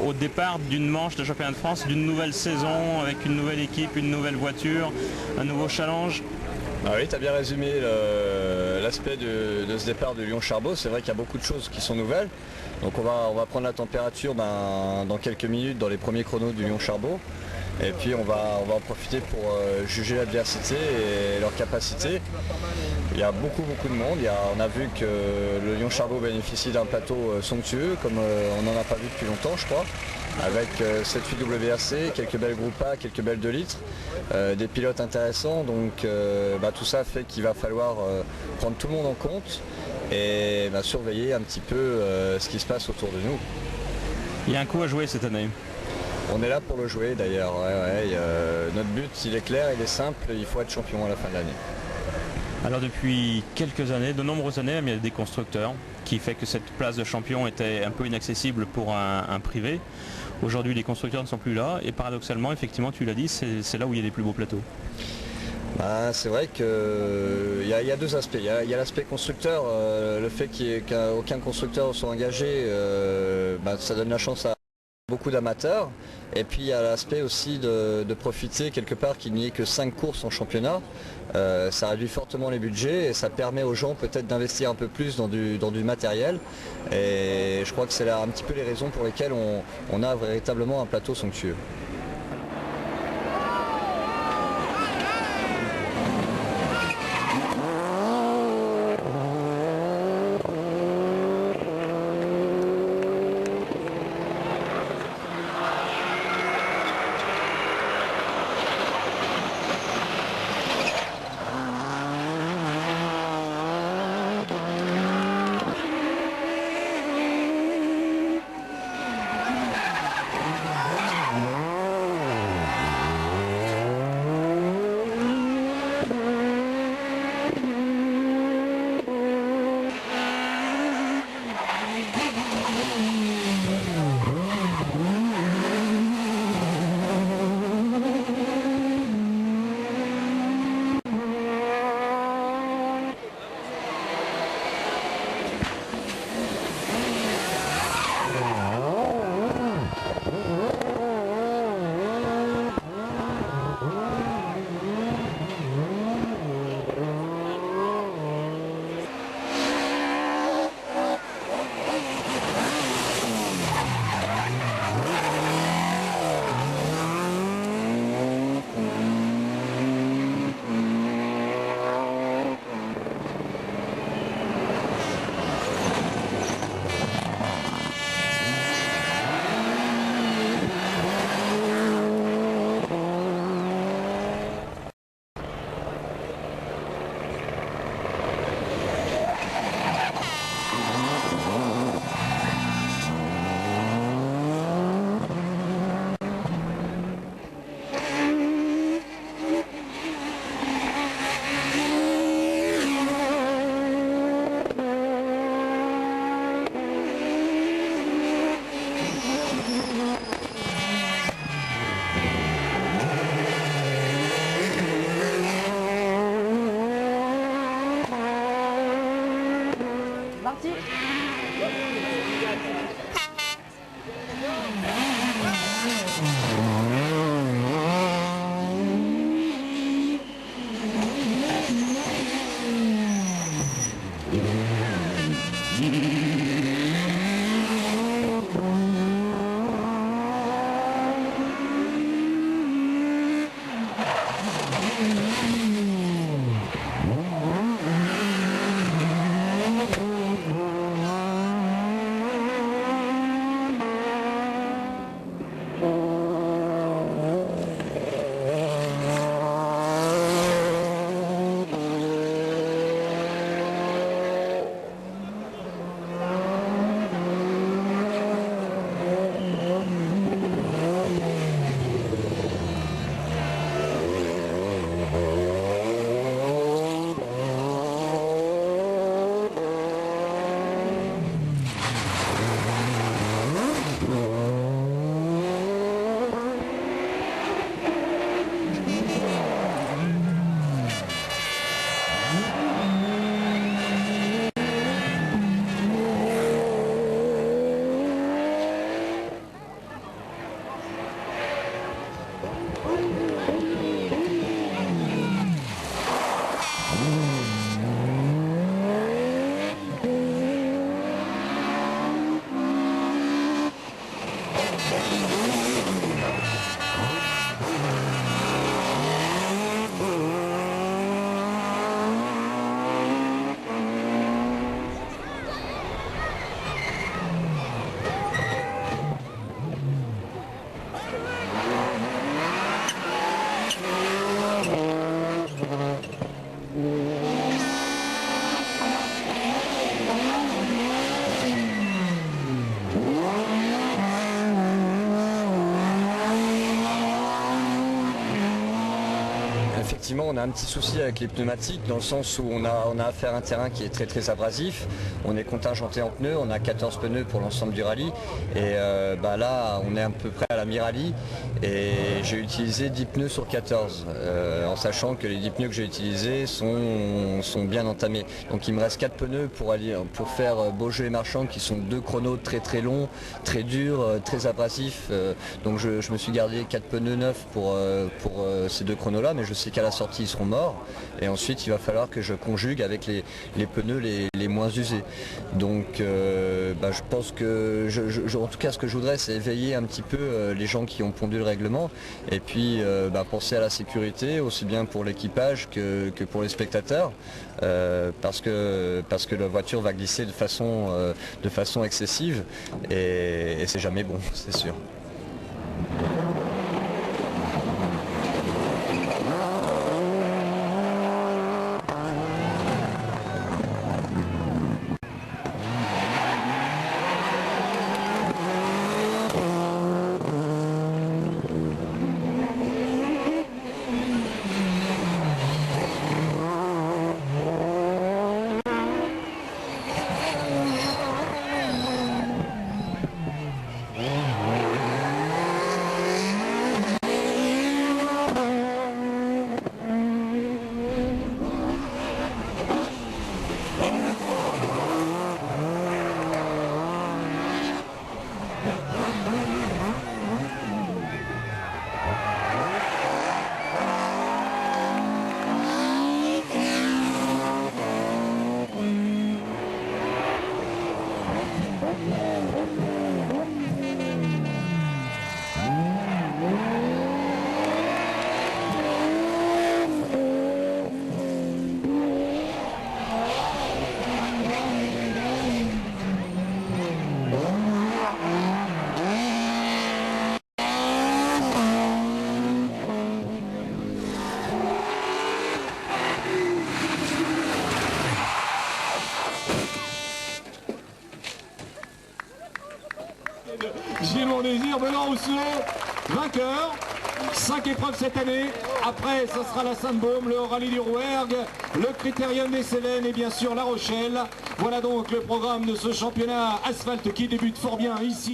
au départ d'une manche de championnat de France, d'une nouvelle saison, avec une nouvelle équipe, une nouvelle voiture, un nouveau challenge. Ah oui, tu as bien résumé l'aspect de ce départ de Lyon-Charbot. C'est vrai qu'il y a beaucoup de choses qui sont nouvelles. Donc on va prendre la température dans quelques minutes dans les premiers chronos du Lyon-Charbot. Et puis on va en profiter pour juger l'adversité et leur capacité. Il y a beaucoup de monde. On a vu que le Lyon-Charbot bénéficie d'un plateau somptueux, comme on n'en a pas vu depuis longtemps, je crois, avec 7-8 WRC, quelques belles groupes A, quelques belles 2 litres, des pilotes intéressants. Donc tout ça fait qu'il va falloir prendre tout le monde en compte et surveiller un petit peu ce qui se passe autour de nous. Il y a un coup à jouer cette année. On est là pour le jouer d'ailleurs. Notre but, il est clair, il est simple, il faut être champion à la fin de l'année. Alors depuis quelques années, de nombreuses années, il y a des constructeurs qui fait que cette place de champion était un peu inaccessible pour un privé. Aujourd'hui, les constructeurs ne sont plus là et paradoxalement, effectivement, tu l'as dit, c'est là où il y a les plus beaux plateaux. C'est vrai qu'il y a deux aspects. Il y a l'aspect constructeur, le fait qu'aucun constructeur soit engagé, ça donne la chance à beaucoup d'amateurs. Et puis il y a l'aspect aussi de profiter quelque part qu'il n'y ait que 5 courses en championnat. Ça réduit fortement les budgets et ça permet aux gens peut-être d'investir un peu plus dans du matériel. Et je crois que c'est là un petit peu les raisons pour lesquelles on a véritablement un plateau somptueux. effectivement on a un petit souci avec les pneumatiques dans le sens où on a affaire à un terrain qui est très très abrasif. On est contingenté en pneus, on a 14 pneus pour l'ensemble du rallye et là on est à peu près à la mi-rallye et j'ai utilisé 10 pneus sur 14 en sachant que les 10 pneus que j'ai utilisés sont bien entamés. Donc il me reste 4 pneus pour faire Beaujeu et Marchand qui sont 2 chronos très très longs, très durs, très abrasifs. Donc je me suis gardé 4 pneus neufs pour ces 2 chronos là, mais je sais qu'à la sortie ils seront morts et ensuite il va falloir que je conjugue avec les pneus les moins usés. Donc je pense que en tout cas ce que je voudrais c'est éveiller un petit peu les gens qui ont pondu le règlement et puis penser à la sécurité aussi bien pour l'équipage que pour les spectateurs parce que la voiture va glisser de façon excessive et c'est jamais bon, c'est sûr. Gilles Désir, Benoît Rousseau, vainqueur. 5 épreuves cette année. Après, ça sera la Sainte-Baume, le rallye du Rouergue, le Critérium des Cévennes et bien sûr La Rochelle. Voilà donc le programme de ce championnat asphalte qui débute fort bien ici.